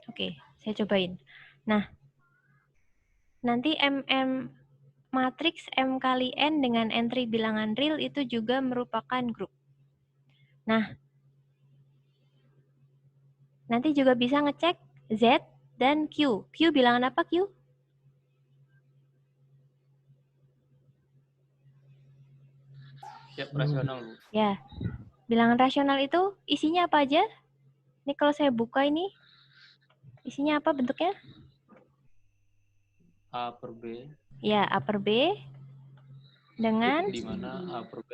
Oke, saya cobain. Nah, nanti matriks M kali N dengan entry bilangan real itu juga merupakan grup. Nah, nanti juga bisa ngecek Z dan Q. Q bilangan apa Q? Ya, rasional. Ya, bilangan rasional itu isinya apa aja? Ini kalau saya buka ini, isinya apa bentuknya? A per B. Ya, A per B dengan? Di mana A per B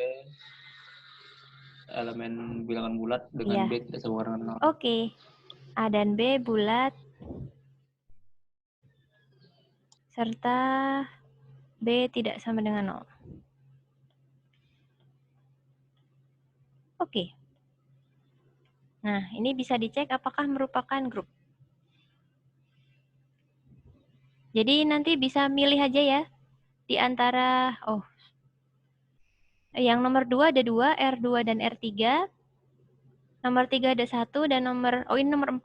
elemen bilangan bulat dengan Ya, B tidak sama dengan 0. oke. A dan B bulat serta B tidak sama dengan 0. Oke. Nah, ini bisa dicek apakah merupakan grup. Jadi nanti bisa milih aja ya di antara yang nomor 2 ada 2, R2 dan R3. Nomor 3 ada 1 dan ini nomor 4.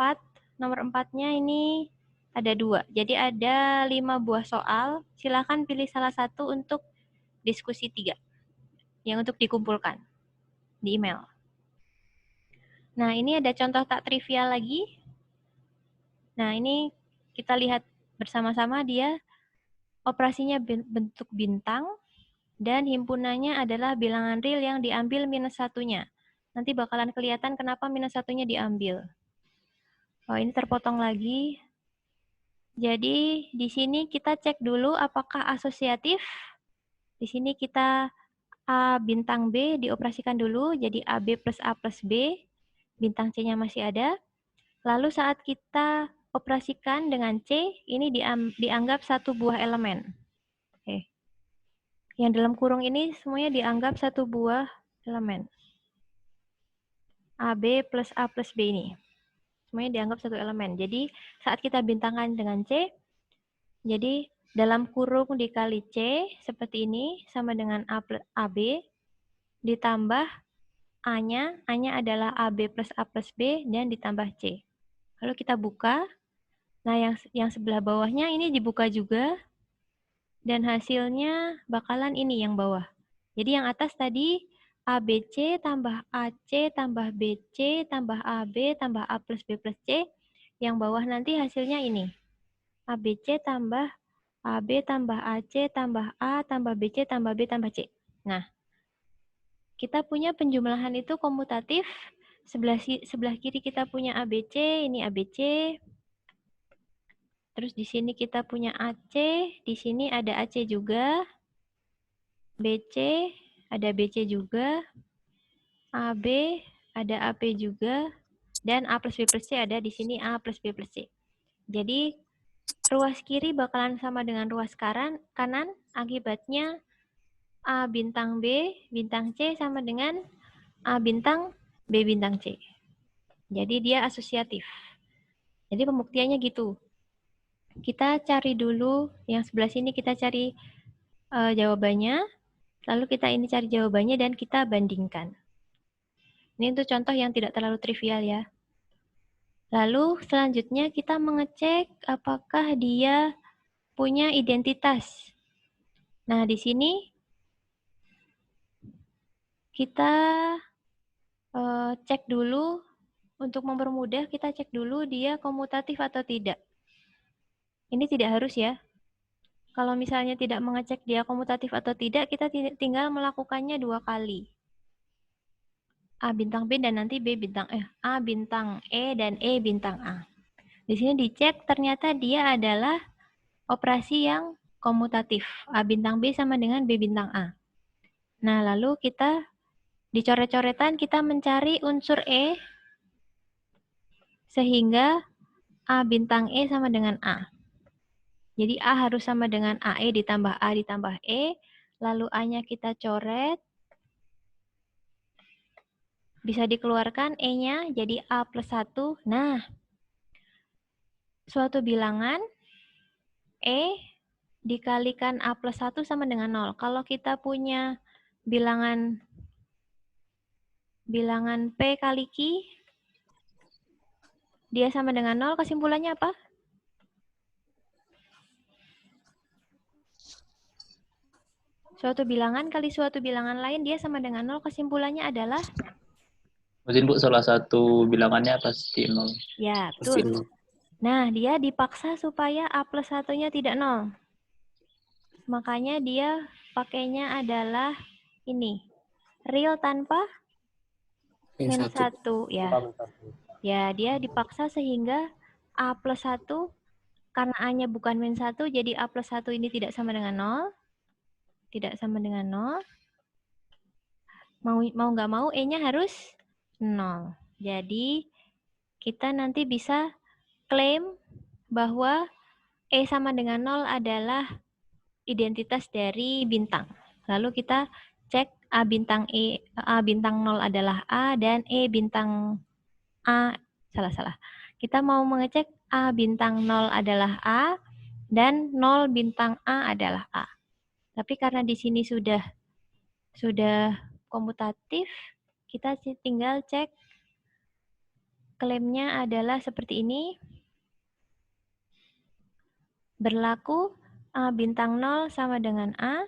Nomor 4-nya ini ada 2. Jadi ada 5 buah soal. Silakan pilih salah satu untuk diskusi 3 yang untuk dikumpulkan di email. Nah, ini ada contoh tak trivial lagi. Nah, ini kita lihat bersama-sama dia operasinya bentuk bintang dan himpunannya adalah bilangan real yang diambil minus satunya. Nanti bakalan kelihatan kenapa minus satunya diambil. Oh, ini terpotong lagi. Jadi di sini kita cek dulu apakah asosiatif. Di sini kita A bintang B dioperasikan dulu, jadi AB plus A plus B, bintang C-nya masih ada. Lalu saat kita operasikan dengan C, ini dianggap satu buah elemen. Oke. Yang dalam kurung ini semuanya dianggap satu buah elemen. AB plus A plus B ini. Semuanya dianggap satu elemen. Jadi saat kita bintangkan dengan C, jadi dalam kurung dikali C seperti ini sama dengan A plus AB ditambah A-nya adalah AB plus A plus B dan ditambah C. Lalu kita buka. Nah, yang sebelah bawahnya ini dibuka juga dan hasilnya bakalan ini yang bawah. Jadi yang atas tadi ABC tambah AC tambah BC tambah AB tambah A plus B plus C. Yang bawah nanti hasilnya ini. ABC tambah AB tambah AC tambah A tambah BC tambah B tambah C. Nah, kita punya penjumlahan itu komutatif. Sebelah kiri kita punya ABC, ini ABC. Terus di sini kita punya AC, di sini ada AC juga. BC, ada BC juga. AB, ada AP juga. Dan A plus B plus C ada di sini A plus B plus C. Jadi ruas kiri bakalan sama dengan ruas kanan, akibatnya A bintang B bintang C sama dengan A bintang B bintang C. Jadi dia asosiatif. Jadi pembuktiannya gitu. Kita cari dulu yang sebelah sini, kita cari jawabannya, lalu kita ini cari jawabannya dan kita bandingkan. Ini untuk contoh yang tidak terlalu trivial ya. Lalu selanjutnya kita mengecek apakah dia punya identitas. Nah, di sini kita cek dulu, untuk mempermudah kita cek dulu dia komutatif atau tidak. Ini tidak harus ya. Kalau misalnya tidak mengecek dia komutatif atau tidak, kita tinggal melakukannya 2 kali. A bintang B dan nanti B bintang A bintang E dan E bintang A. Di sini dicek ternyata dia adalah operasi yang komutatif. A bintang B sama dengan B bintang A. Nah, lalu kita di coret-coretan kita mencari unsur E sehingga A bintang E sama dengan A. Jadi A harus sama dengan AE ditambah A ditambah E, lalu A-nya kita coret. Bisa dikeluarkan E-nya jadi A plus 1. Nah, suatu bilangan E dikalikan A plus 1 sama dengan 0. Kalau kita punya bilangan P kali Q, Dia sama dengan 0, kesimpulannya apa? Suatu bilangan kali suatu bilangan lain, dia sama dengan 0, kesimpulannya adalah? Mungkin Bu, salah satu bilangannya pasti 0. Ya, Pasti betul. 0. Nah, dia dipaksa supaya A plus 1-nya tidak 0. Makanya dia pakainya adalah ini. Real tanpa min 1. Ya. Ya, dia dipaksa sehingga A plus 1, karena A-nya bukan min 1, jadi A plus 1 ini tidak sama dengan 0. Tidak sama dengan 0. Mau nggak mau, E-nya harus 0. Jadi, kita nanti bisa klaim bahwa E sama dengan 0 adalah identitas dari bintang. Lalu kita cek A bintang 0 adalah A dan E bintang A, salah. Kita mau mengecek A bintang 0 adalah A dan 0 bintang A adalah A. Tapi karena di sini sudah komutatif, kita tinggal cek klaimnya adalah seperti ini. Berlaku A bintang 0 sama dengan A.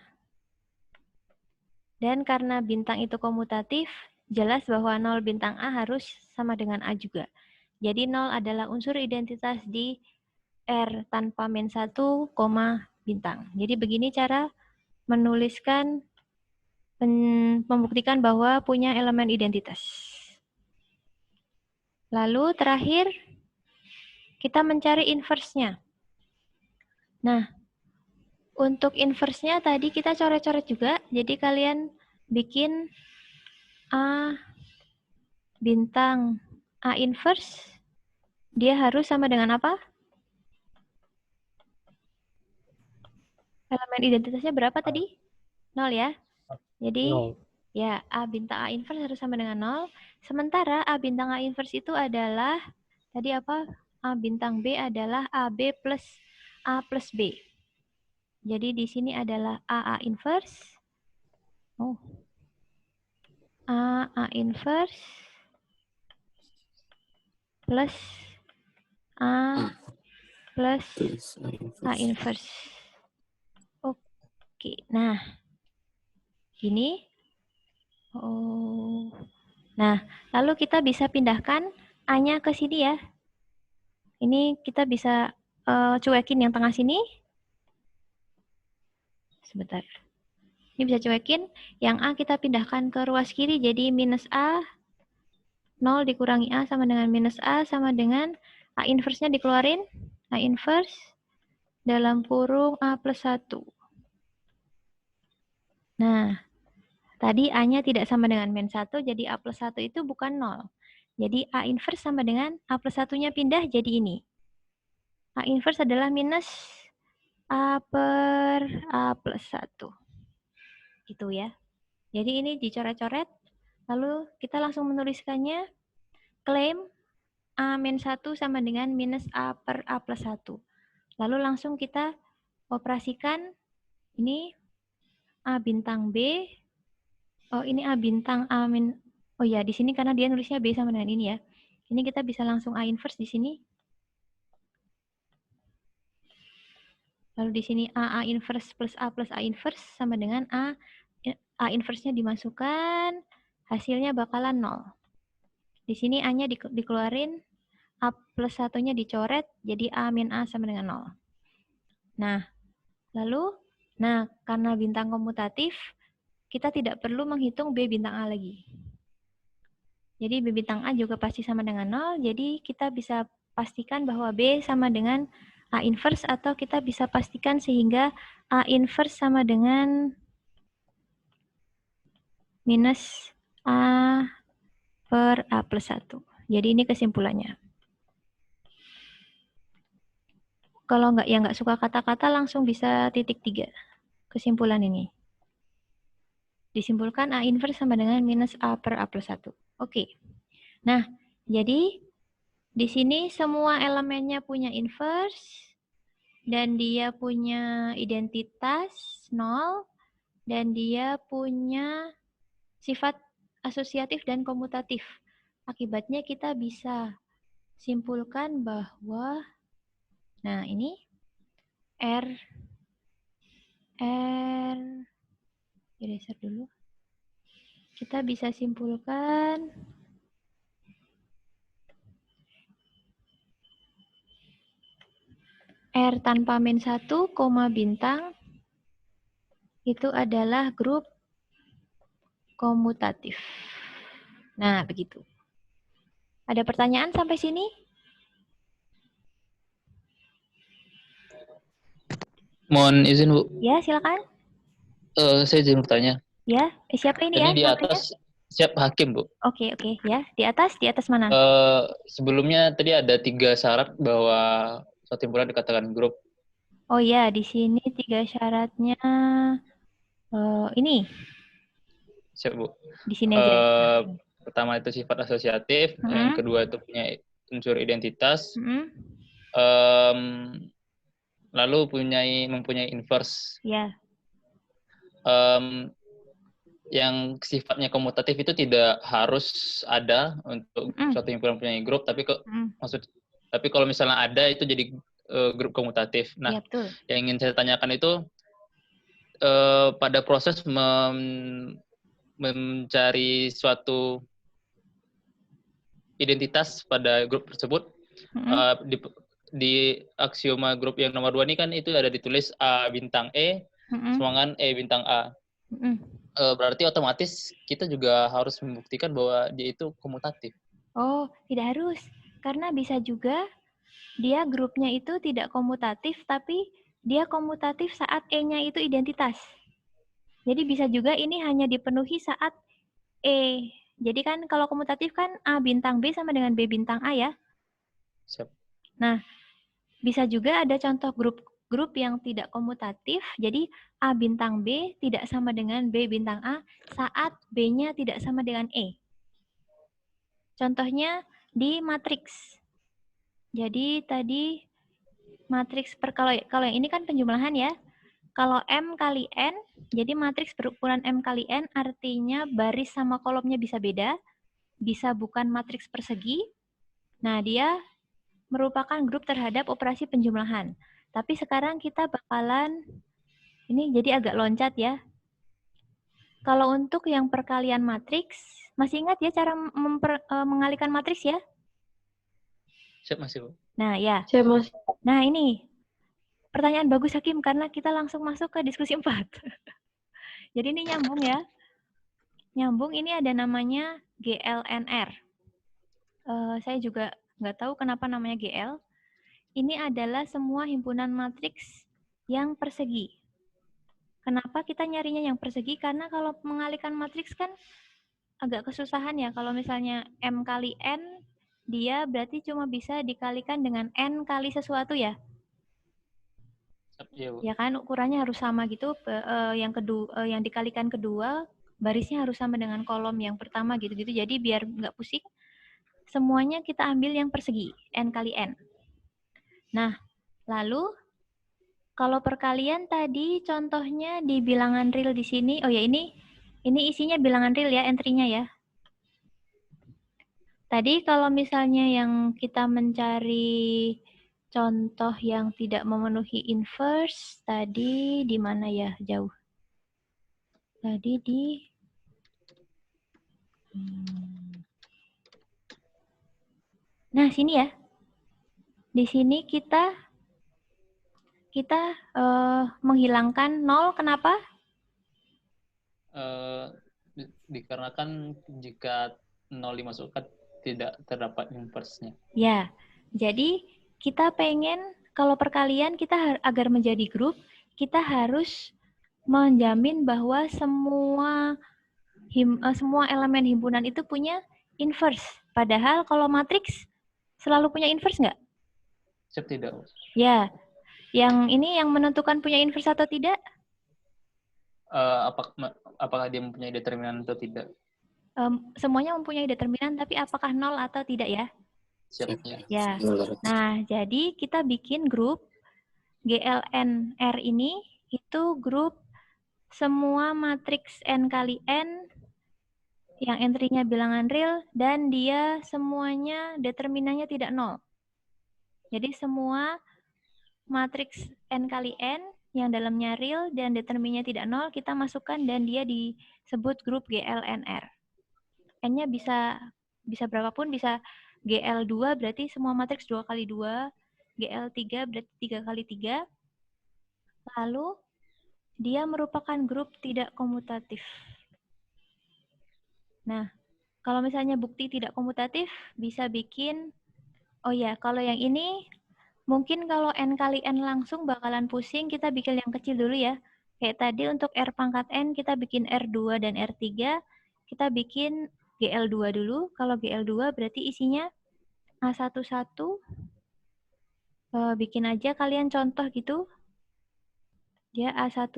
Dan karena bintang itu komutatif, jelas bahwa 0 bintang A harus sama dengan A juga. Jadi 0 adalah unsur identitas di R tanpa min 1, bintang. Jadi begini cara menuliskan, membuktikan bahwa punya elemen identitas. Lalu terakhir, kita mencari inverse-nya. Nah, untuk inverse-nya tadi kita coret-coret juga. Jadi kalian bikin A bintang A inverse, dia harus sama dengan apa? Elemen identitasnya berapa tadi? 0 ya. Jadi 0. ya A bintang A inverse harus sama dengan 0. Sementara A bintang A inverse itu adalah tadi apa? A bintang B adalah AB plus A plus B. Jadi di sini adalah A inverse. Oh. A inverse plus A plus A inverse. Oke, nah gini. Oh, nah lalu kita bisa pindahkan A-nya ke sini ya. Ini kita bisa cuekin yang tengah sini. Sebentar. Ini bisa cuekin. Yang A kita pindahkan ke ruas kiri, jadi minus A, 0 dikurangi A sama dengan minus A, sama dengan A inverse-nya dikeluarin. A inverse dalam kurung A plus 1. Nah, tadi A-nya tidak sama dengan min 1, jadi A plus 1 itu bukan 0. Jadi A inverse sama dengan A plus 1-nya pindah jadi ini. A inverse adalah minus A per A plus 1. Gitu ya. Jadi ini dicoret-coret, lalu kita langsung menuliskannya, klaim A min 1 sama dengan minus A per A plus 1. Lalu langsung kita operasikan, ini A bintang B, oh ini A bintang A min, oh ya di sini karena dia nulisnya B sama dengan ini ya. Ini kita bisa langsung A inverse di sini. Lalu di sini A inverse plus A inverse sama dengan A inverse-nya dimasukkan, hasilnya bakalan 0. Di sini A-nya dikeluarin, A plus 1-nya dicoret, jadi A min A sama dengan 0. Nah, lalu, karena bintang komutatif, kita tidak perlu menghitung B bintang A lagi. Jadi B bintang A juga pasti sama dengan 0, jadi kita bisa pastikan bahwa B sama dengan A inverse, atau kita bisa pastikan sehingga A inverse sama dengan minus A per A plus 1. Jadi ini kesimpulannya. Kalau nggak suka kata-kata, langsung bisa titik 3. Kesimpulan ini. Disimpulkan A inverse sama dengan minus A per A plus 1. Oke. Nah, jadi di sini semua elemennya punya inverse, dan dia punya identitas 0, dan dia punya sifat asosiatif dan komutatif. Akibatnya kita bisa simpulkan bahwa, nah ini R eraser dulu. Kita bisa simpulkan R tanpa min 1, bintang itu adalah grup komutatif. Nah, begitu. Ada pertanyaan sampai sini? Mohon izin, Bu. Ya, silakan. Saya izin bertanya. Ya, siapa ini Tadi ya di namanya? atas siap hakim, Bu. Oke, ya. Di atas mana? Sebelumnya tadi ada 3 syarat bahwa suatu himpunan dikatakan grup. Oh ya, di sini 3 syaratnya. Ini, Siap, Bu. di sini aja. Pertama itu sifat asosiatif, yang kedua itu punya unsur identitas, lalu mempunyai inverse. Ya. Yang sifatnya komutatif itu tidak harus ada untuk suatu himpunan punya grup, tapi tapi kalau misalnya ada itu jadi grup komutatif. Nah, ya, betul. Yang ingin saya tanyakan itu pada proses mencari suatu identitas pada grup tersebut, di aksioma grup yang nomor 2 ini kan itu ada ditulis A bintang E, semangat E bintang A. Berarti otomatis kita juga harus membuktikan bahwa dia itu komutatif. Oh, tidak harus. Karena bisa juga dia grupnya itu tidak komutatif, tapi dia komutatif saat E-nya itu identitas. Jadi bisa juga ini hanya dipenuhi saat E. Jadi kan kalau komutatif kan A bintang B sama dengan B bintang A ya. Siap. Nah, bisa juga ada contoh grup yang tidak komutatif, jadi A bintang B tidak sama dengan B bintang A saat B-nya tidak sama dengan E. Contohnya di matriks. Jadi tadi matriks kalau yang ini kan penjumlahan ya. Kalau M kali N, jadi matriks berukuran M kali N artinya baris sama kolomnya bisa beda, bisa bukan matriks persegi. Nah, dia merupakan grup terhadap operasi penjumlahan. Tapi sekarang kita bakalan, ini jadi agak loncat ya. Kalau untuk yang perkalian matriks, masih ingat ya cara mengalihkan matriks ya? Siap, masih, Bu. Nah, ya. Siap, Mas. Nah, ini pertanyaan bagus Hakim karena kita langsung masuk ke diskusi 4. Jadi ini nyambung ya. Nyambung ini ada namanya GLNR. Saya juga nggak tahu kenapa namanya GL. Ini adalah semua himpunan matriks yang persegi. Kenapa kita nyarinya yang persegi? Karena kalau mengalihkan matriks kan agak kesusahan ya. Kalau misalnya M kali N, dia berarti cuma bisa dikalikan dengan N kali sesuatu ya. Ya kan, ukurannya harus sama gitu. Yang dikalikan kedua, barisnya harus sama dengan kolom yang pertama gitu-gitu. Jadi biar nggak pusing, semuanya kita ambil yang persegi, N kali N. Nah, lalu kalau perkalian tadi contohnya di bilangan real di sini. Oh ya, ini isinya bilangan real ya, entry-nya ya. Tadi kalau misalnya yang kita mencari contoh yang tidak memenuhi inverse, tadi di mana ya? Jauh. Tadi di Nah, sini ya. Di sini kita menghilangkan 0, kenapa? Dikarenakan jika 0 dimasukkan tidak terdapat inverse-nya. Ya, jadi kita pengen kalau perkalian kita agar menjadi grup, kita harus menjamin bahwa semua elemen himpunan itu punya inverse. Padahal kalau matriks selalu punya inverse nggak? Siap, tidak. Ya, yang ini yang menentukan punya inverse atau tidak? Apakah dia mempunyai determinan atau tidak? Semuanya mempunyai determinan, tapi apakah 0 atau tidak ya? Siap. Ya. Nah, jadi kita bikin grup GLNR ini, itu grup semua matriks N kali N yang entry-nya bilangan real, dan dia semuanya determinannya tidak 0. Jadi semua matriks n kali n yang dalamnya real dan determinnya tidak 0, kita masukkan dan dia disebut grup GLNR. N-nya bisa berapapun, bisa GL2 berarti semua matriks 2 kali 2, GL3 berarti 3 kali 3. Lalu dia merupakan grup tidak komutatif. Nah, kalau misalnya bukti tidak komutatif, bisa bikin, oh ya, kalau yang ini, mungkin kalau N kali N langsung bakalan pusing, kita bikin yang kecil dulu ya. Kayak tadi untuk R pangkat N, kita bikin R2 dan R3, kita bikin GL2 dulu. Kalau GL2 berarti isinya A11, bikin aja kalian contoh gitu. Dia A1,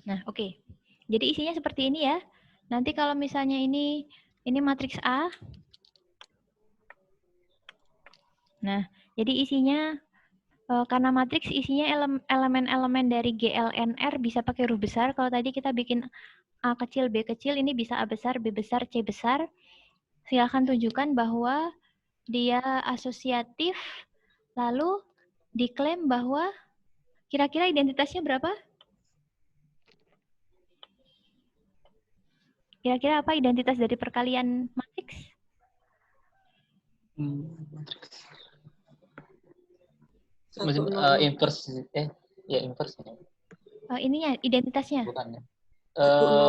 Nah, oke. Jadi isinya seperti ini ya. Nanti kalau misalnya ini matriks A. Nah, jadi isinya, karena matriks isinya elemen-elemen dari GLNR bisa pakai huruf besar. Kalau tadi kita bikin A kecil, B kecil, ini bisa A besar, B besar, C besar. Silakan tunjukkan bahwa dia asosiatif, lalu diklaim bahwa kira-kira identitasnya berapa? Kira-kira apa identitas dari perkalian matriks? Inverse. Inverse. Ininya, identitasnya. Bukan ya.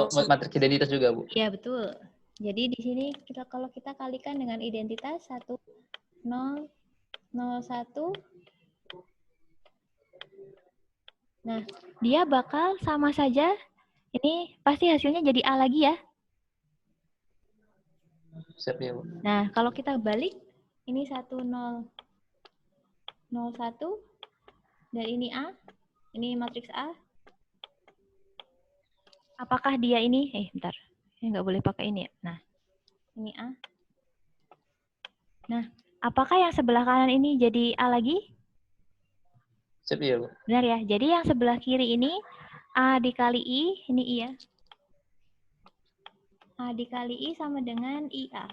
Matriks identitas juga, Bu. Iya, betul. Jadi di sini kalau kita kalikan dengan identitas 1, 0, 0, 1. Nah, dia bakal sama saja. Ini pasti hasilnya jadi A lagi ya. Siap ya, Bu. Nah, kalau kita balik, ini 1, 0, 0, 1. Dan ini A. Ini matriks A. Apakah dia ini? Bentar. Nggak boleh pakai ini ya. Nah, ini A. Nah, apakah yang sebelah kanan ini jadi A lagi? Siap ya, Bu. Benar ya. Jadi yang sebelah kiri ini A dikali I, ini I ya. A dikali I sama dengan IA.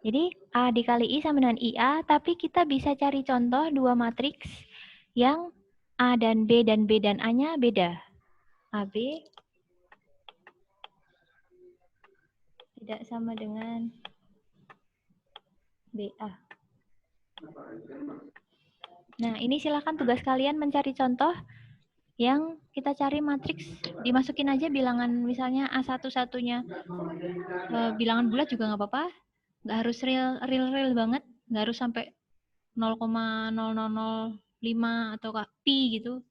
Jadi A dikali I sama dengan IA, tapi kita bisa cari contoh dua matriks yang A dan B dan A-nya beda. AB tidak sama dengan BA. Nah, ini silakan tugas kalian mencari contoh yang kita cari matriks, dimasukin aja bilangan misalnya A1-1-nya bilangan bulat juga nggak apa-apa, nggak harus real banget, nggak harus sampai 0,0005 atau pi gitu,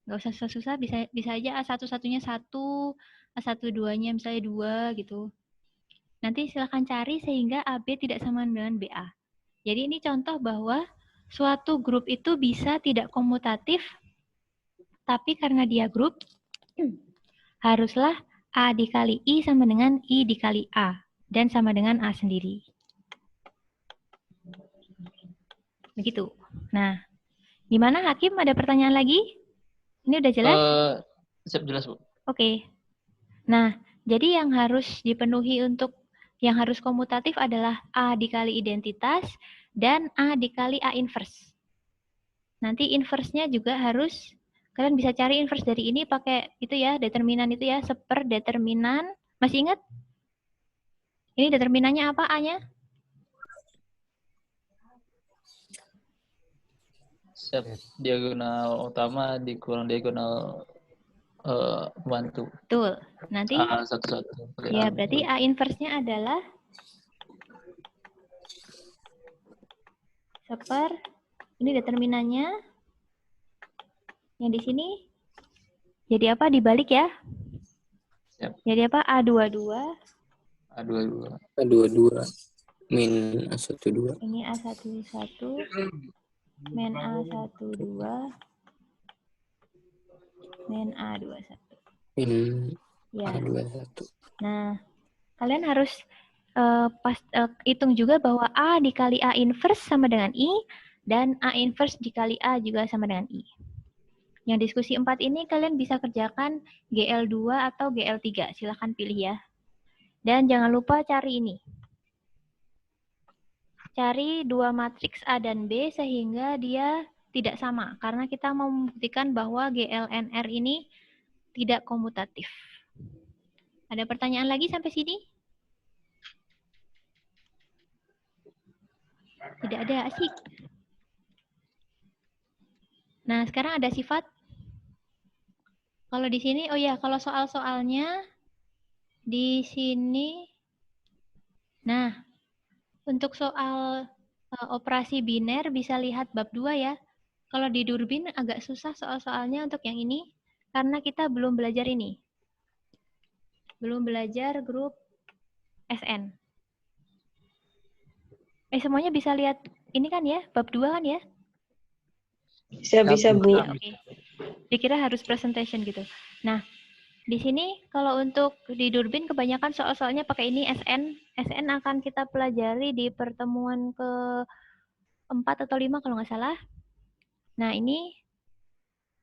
nggak usah susah-susah, bisa aja A1-1-nya 1, A1-2-nya misalnya 2 gitu. Nanti silakan cari sehingga AB tidak sama dengan BA. Jadi ini contoh bahwa suatu grup itu bisa tidak komutatif, tapi karena dia grup, haruslah A dikali I sama dengan I dikali A, dan sama dengan A sendiri. Begitu. Nah, gimana Hakim? Ada pertanyaan lagi? Ini udah jelas? Siap, jelas, Bu. Oke. Nah, jadi yang harus dipenuhi untuk yang harus komutatif adalah A dikali identitas dan A dikali A inverse. Nanti inverse-nya juga harus, kalian bisa cari inverse dari ini pakai itu ya, determinan itu ya, seper determinan. Masih ingat? Ini determinannya apa A-nya? Siap. Diagonal utama dikurang diagonal pembantu. Betul. Nanti A11. Ya, berarti A inverse-nya adalah seper, ini determinannya. Yang di sini jadi apa? Dibalik ya. Siap. Jadi apa? A22. A22 min A12. Ini A11. min A1, 2, min A2, 1. Min Ya. A2, 1. Nah, kalian harus hitung juga bahwa A dikali A inverse sama dengan I, dan A inverse dikali A juga sama dengan I. Yang diskusi 4 ini kalian bisa kerjakan GL2 atau GL3, silahkan pilih ya. Dan jangan lupa cari ini. Cari dua matriks A dan B sehingga dia tidak sama, karena kita mau membuktikan bahwa GLNR ini tidak komutatif. Ada pertanyaan lagi sampai sini? Tidak ada, asik. Nah, sekarang ada sifat. Kalau di sini, oh ya, kalau soal-soalnya di sini. Nah, untuk soal operasi biner bisa lihat bab 2 ya. Kalau di Durbin agak susah soal-soalnya untuk yang ini, karena kita belum belajar ini. Belum belajar grup SN. Semuanya bisa lihat ini kan ya, bab 2 kan ya? Bisa, Bu. Oke. Dikira harus presentation gitu. Nah, di sini kalau untuk di Durbin kebanyakan soal-soalnya pakai ini SN. SN akan kita pelajari di pertemuan ke-4 atau 5 kalau nggak salah. Nah, ini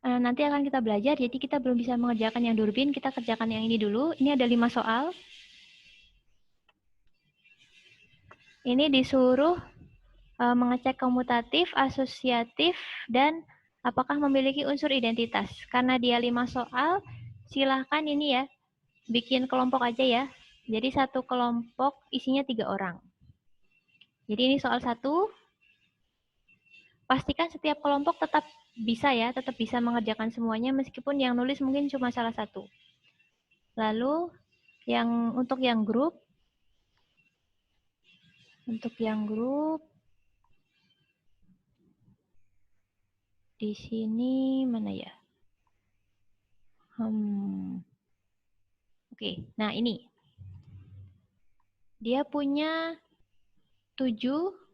nanti akan kita belajar, jadi kita belum bisa mengerjakan yang Durbin, kita kerjakan yang ini dulu. Ini ada 5 soal. Ini disuruh mengecek komutatif, asosiatif, dan apakah memiliki unsur identitas. Karena dia 5 soal, silahkan ini ya, bikin kelompok aja ya. Jadi satu kelompok isinya 3 orang. Jadi ini soal 1. Pastikan setiap kelompok tetap bisa ya, tetap bisa mengerjakan semuanya meskipun yang nulis mungkin cuma salah satu. Lalu untuk yang grup di sini mana ya? Oke, nah ini. Dia punya 7.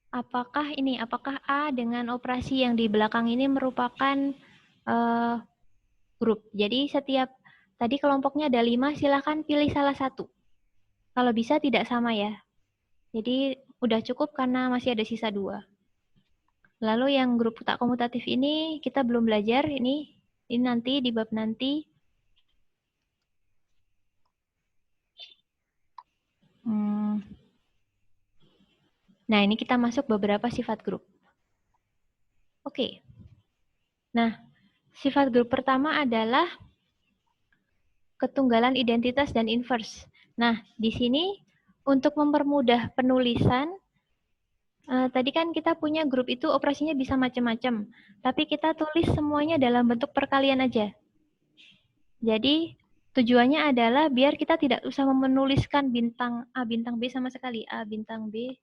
Apakah A dengan operasi yang di belakang ini merupakan grup? Jadi setiap tadi kelompoknya ada 5, silakan pilih salah satu. Kalau bisa tidak sama ya. Jadi udah cukup karena masih ada sisa 2. Lalu yang grup tak komutatif ini kita belum belajar, ini nanti di bab nanti. Nah, ini kita masuk beberapa sifat grup. Oke. Nah, sifat grup pertama adalah ketunggalan identitas dan inverse. Nah, di sini untuk mempermudah penulisan, tadi kan kita punya grup itu operasinya bisa macam-macam, tapi kita tulis semuanya dalam bentuk perkalian aja. Jadi, tujuannya adalah biar kita tidak usah menuliskan bintang A, bintang B sama sekali. A, bintang B.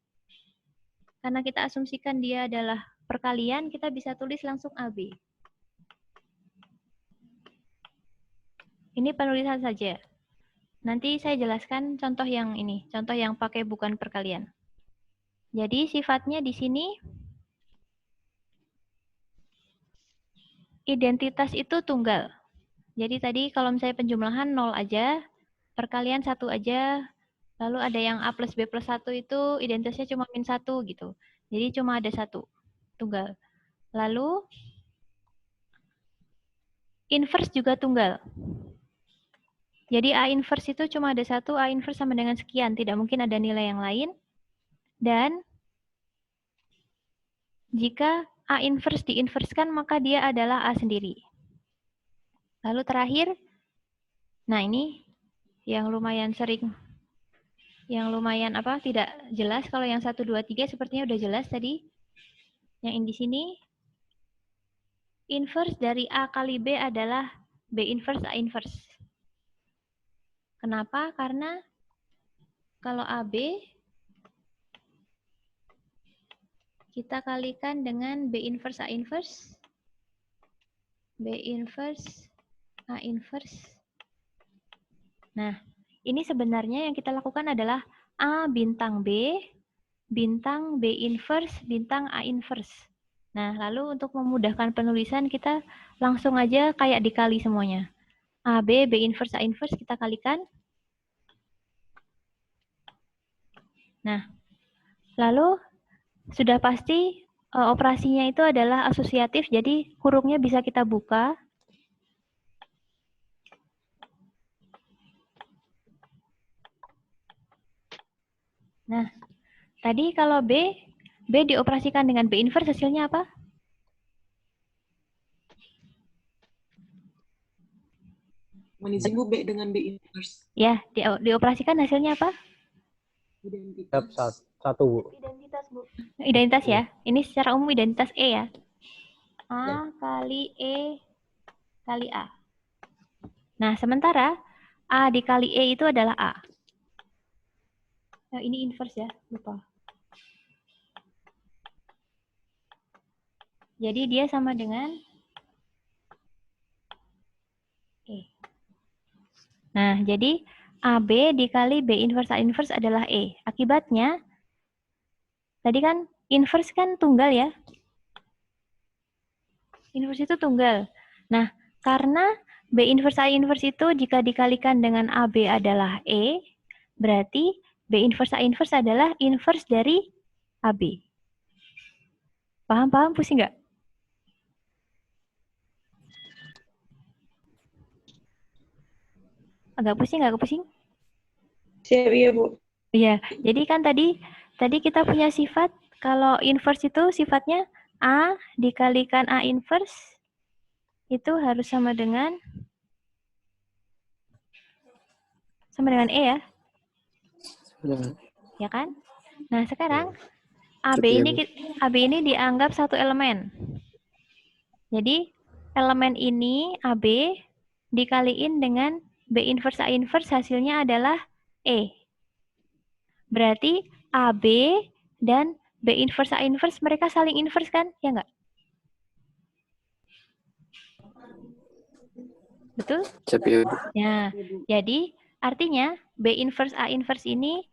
Karena kita asumsikan dia adalah perkalian, kita bisa tulis langsung AB. Ini penulisan saja. Nanti saya jelaskan contoh yang ini, contoh yang pakai bukan perkalian. Jadi sifatnya di sini, identitas itu tunggal. Jadi tadi kalau misalnya penjumlahan 0 aja, perkalian 1 aja, lalu ada yang A plus B plus 1 itu identitasnya cuma min 1 gitu. Jadi cuma ada 1, tunggal. Lalu, inverse juga tunggal. Jadi A inverse itu cuma ada 1, A inverse sama dengan sekian, tidak mungkin ada nilai yang lain. Dan jika A inverse diinverskan, maka dia adalah A sendiri. Lalu terakhir, nah ini yang lumayan sering, yang lumayan tidak jelas. Kalau yang 1, 2, 3 sepertinya udah jelas tadi. Yang di sini, inverse dari A kali B adalah B inverse A inverse. Kenapa? Karena kalau AB kita kalikan dengan B inverse A inverse, B inverse A inverse. Nah, ini sebenarnya yang kita lakukan adalah A bintang B bintang B inverse, bintang A inverse. Nah, lalu untuk memudahkan penulisan kita langsung aja kayak dikali semuanya. AB, B inverse, A inverse kita kalikan. Nah, lalu sudah pasti operasinya itu adalah asosiatif, jadi hurufnya bisa kita buka. Nah, tadi kalau B dioperasikan dengan B inverse hasilnya apa? Mohon izin Bu, B dengan B inverse. Ya, dioperasikan hasilnya apa? Identitas. Satu, Bu. Identitas, Bu. Identitas ya. Ini secara umum identitas E ya. A Ya. kali E kali A. Nah, sementara A dikali E itu adalah A. Nah, ini inverse ya, lupa. Jadi dia sama dengan E. Nah, jadi AB dikali B inverse A inverse adalah E. Akibatnya, tadi kan inverse kan tunggal ya. Inverse itu tunggal. Nah, karena B inverse A inverse itu jika dikalikan dengan AB adalah E, berarti B inverse A inverse adalah inverse dari AB. Paham? Pusing nggak? Agak pusing nggak? Pusing? Siap, iya Bu. Iya, jadi kan tadi kita punya sifat, kalau inverse itu sifatnya A dikalikan A inverse, itu harus sama dengan E ya? Ya kan? Nah, sekarang AB ini dianggap satu elemen. Jadi, elemen ini AB dikaliin dengan B inverse A inverse hasilnya adalah E. Berarti AB dan B inverse A inverse mereka saling inverse kan? Ya enggak? Betul? Ya, jadi artinya B inverse A inverse ini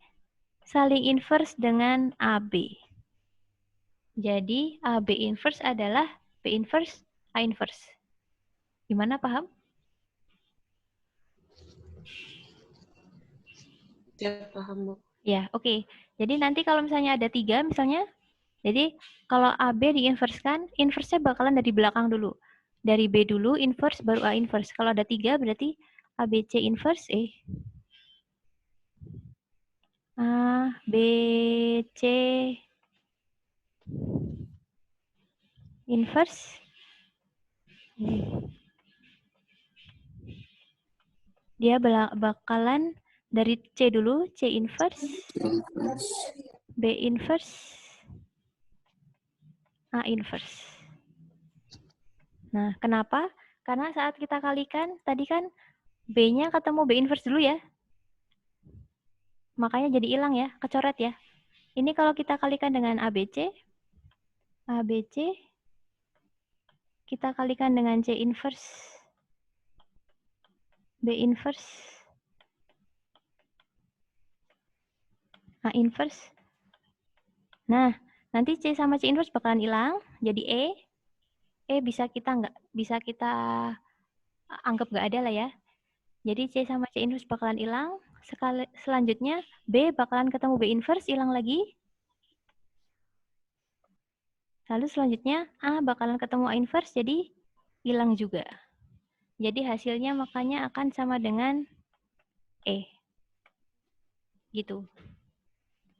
saling inverse dengan AB. Jadi AB inverse adalah B inverse A inverse. Gimana, paham? Siap, paham Bu. Ya, oke. Jadi nanti kalau misalnya ada 3 misalnya, jadi kalau AB diinverskan, inverse-nya bakalan dari belakang dulu. Dari B dulu, inverse, baru A inverse. Kalau ada 3 berarti ABC inverse, A, B, C, inverse. Dia bakalan dari C dulu, C inverse, B inverse, A inverse. Nah, kenapa? Karena saat kita kalikan, tadi kan B-nya ketemu B inverse dulu ya. Makanya jadi hilang ya, kecoret ya. Ini kalau kita kalikan dengan ABC, kita kalikan dengan C inverse, B inverse, A inverse. Nah, nanti C sama C inverse bakalan hilang, jadi E bisa kita anggap nggak ada lah ya. Jadi C sama C inverse bakalan hilang. Selanjutnya B bakalan ketemu B inverse, hilang lagi. Lalu selanjutnya A bakalan ketemu A inverse, jadi hilang juga. Jadi hasilnya makanya akan sama dengan E. Gitu.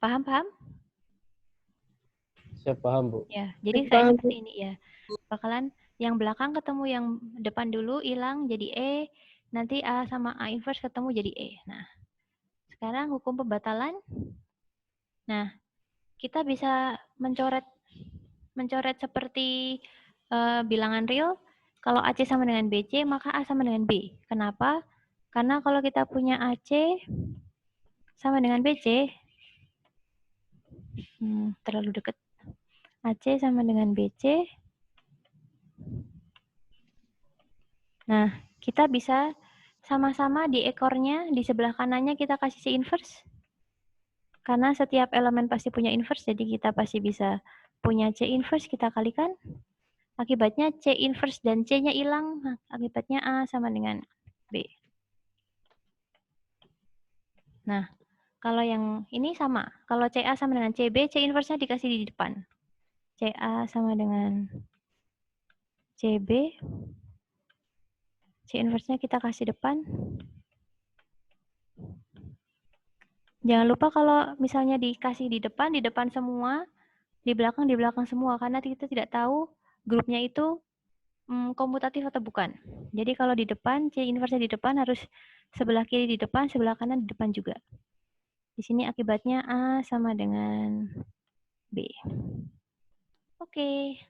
Paham? Saya paham, Bu. Ya, jadi saya seperti ini ya. Bakalan yang belakang ketemu yang depan dulu, hilang jadi E. Nanti A sama A inverse ketemu jadi E. Nah, sekarang hukum pembatalan. Nah, kita bisa mencoret seperti bilangan real. Kalau AC sama dengan BC, maka A sama dengan B. Kenapa? Karena kalau kita punya AC sama dengan BC, terlalu dekat. AC sama dengan BC. Nah, kita bisa sama-sama di ekornya, di sebelah kanannya kita kasih C inverse. Karena setiap elemen pasti punya inverse, jadi kita pasti bisa punya C inverse, kita kalikan. Akibatnya C inverse dan C-nya hilang, akibatnya A sama dengan B. Nah, kalau yang ini sama. Kalau CA sama dengan CB, C inverse-nya dikasih di depan. CA sama dengan CB, C inverse-nya kita kasih depan. Jangan lupa kalau misalnya dikasih di depan semua, di belakang semua, karena kita tidak tahu grupnya itu komutatif atau bukan. Jadi kalau di depan, C inverse di depan harus sebelah kiri di depan, sebelah kanan di depan juga. Di sini akibatnya A sama dengan B. Oke.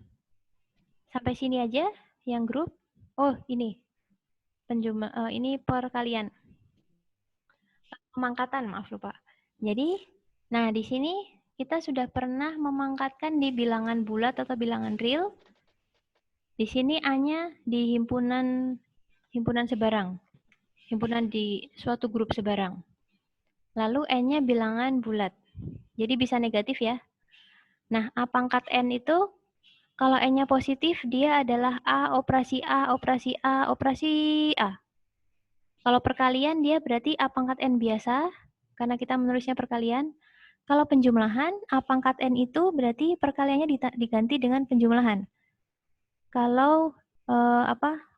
Sampai sini aja yang grup. Oh, ini. Ini perkalian. Pemangkatan, maaf lupa. Jadi, nah di sini kita sudah pernah memangkatkan di bilangan bulat atau bilangan real. Di sini A-nya di himpunan sebarang. Himpunan di suatu grup sebarang. Lalu N-nya bilangan bulat. Jadi bisa negatif ya. Nah, A pangkat N itu kalau N-nya positif, dia adalah A, operasi A, operasi A, operasi A. Kalau perkalian, dia berarti A pangkat N biasa, karena kita menulisnya perkalian. Kalau penjumlahan, A pangkat N itu berarti perkaliannya diganti dengan penjumlahan. Kalau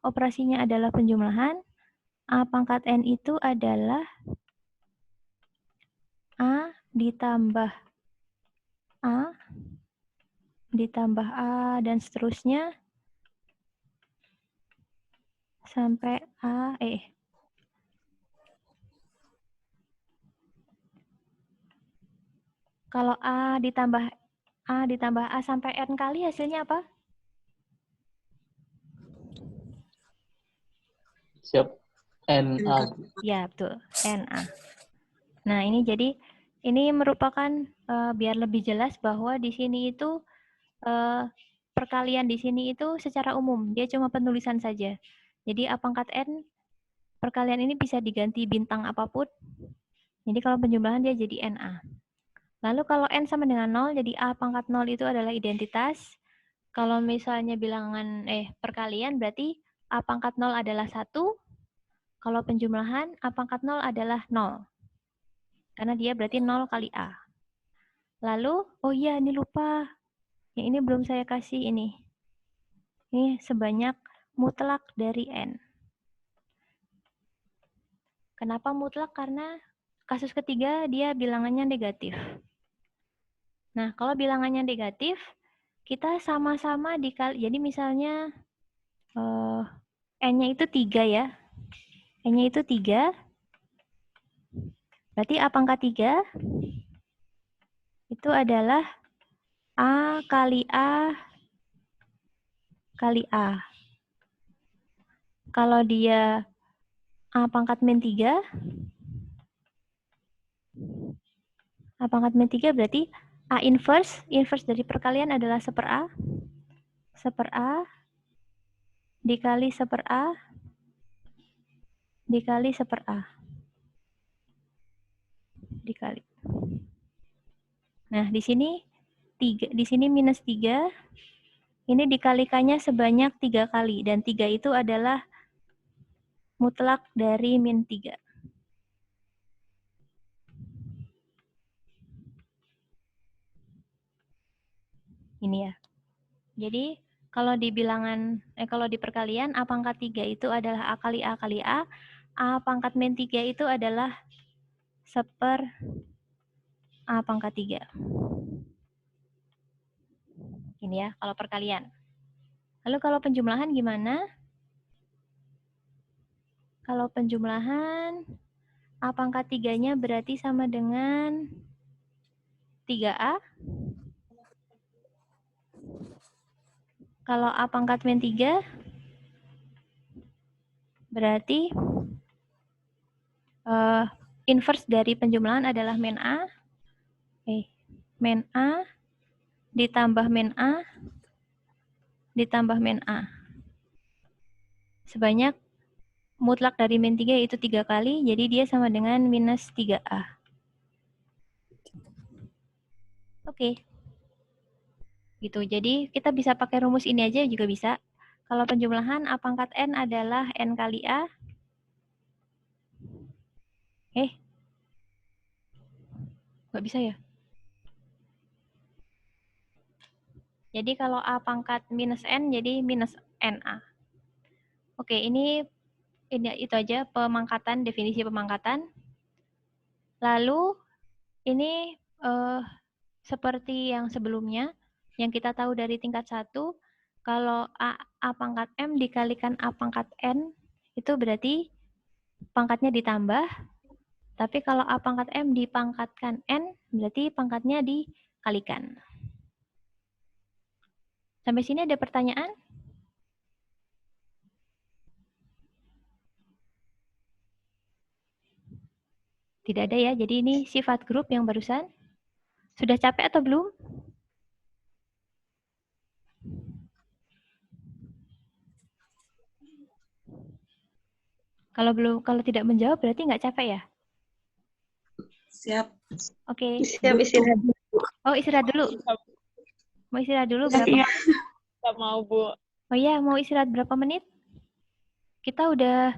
operasinya adalah penjumlahan, A pangkat N itu adalah A ditambah A dan seterusnya sampai kalau A ditambah A sampai N kali hasilnya apa? Siap. NA. Ya, betul. NA. Nah, ini merupakan biar lebih jelas bahwa di sini itu perkalian di sini itu secara umum, dia cuma penulisan saja. Jadi A pangkat N, perkalian ini bisa diganti bintang apapun. Jadi kalau penjumlahan dia jadi NA. Lalu kalau N sama dengan 0, jadi A pangkat 0 itu adalah identitas. Kalau misalnya bilangan perkalian berarti A pangkat 0 adalah 1. Kalau penjumlahan A pangkat 0 adalah 0. Karena dia berarti 0 kali A. Lalu, oh iya ini lupa. Yang ini belum saya kasih ini. Ini sebanyak mutlak dari N. Kenapa mutlak? Karena kasus ketiga dia bilangannya negatif. Nah, kalau bilangannya negatif, kita sama-sama dikali. Jadi misalnya N-nya itu 3 ya. N-nya itu 3. Berarti A pangkat 3 itu adalah A kali A kali A. Kalau dia A pangkat min 3, A pangkat min 3 berarti A inverse dari perkalian adalah 1/A. 1/A dikali 1/A dikali 1/A. Dikali. Nah, di sini 3, di sini minus 3. Ini dikalikannya sebanyak 3 kali. Dan 3 itu adalah mutlak dari min 3. Ini ya. Jadi, kalau di bilangan, kalau di perkalian, A pangkat 3 itu adalah A kali A kali A. A pangkat min 3 itu adalah 1/A pangkat 3. Ini ya, kalau perkalian. Lalu kalau penjumlahan gimana? Kalau penjumlahan, A pangkat 3-nya berarti sama dengan 3A. Kalau A pangkat min 3, berarti inverse dari penjumlahan adalah min A. Min A ditambah min A ditambah min A. Sebanyak mutlak dari min 3 itu 3 kali, jadi dia sama dengan minus 3A. Oke. Gitu. Jadi kita bisa pakai rumus ini aja juga bisa. Kalau penjumlahan A pangkat N adalah N kali A. Nggak bisa ya? Jadi kalau A pangkat minus N, jadi minus NA. Oke, ini itu aja pemangkatan, definisi pemangkatan. Lalu ini seperti yang sebelumnya, yang kita tahu dari tingkat 1, kalau A pangkat M dikalikan A pangkat N, itu berarti pangkatnya ditambah. Tapi kalau A pangkat M dipangkatkan N, berarti pangkatnya dikalikan. Sampai sini ada pertanyaan? Tidak ada ya, jadi ini sifat grup yang barusan. Sudah capek atau belum? Kalau tidak menjawab berarti nggak capek ya? Siap. Oke. Siap istirahat. Oh, istirahat dulu. Mau istirahat dulu berapa? Iya. Nggak mau, Bu. Oh iya, mau istirahat berapa menit? Kita udah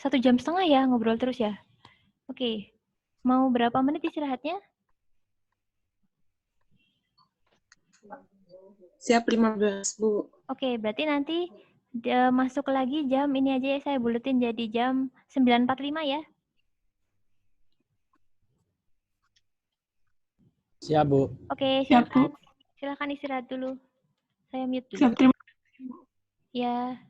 1,5 jam ya ngobrol terus ya. Oke. Mau berapa menit istirahatnya? Siap 15, Bu. Oke, berarti nanti masuk lagi jam ini aja ya, saya buletin jadi jam 9.45 ya. Siap, Bu. Oke, silakan. Silakan istirahat dulu. Saya mute dulu. Siap, terima kasih. Ya.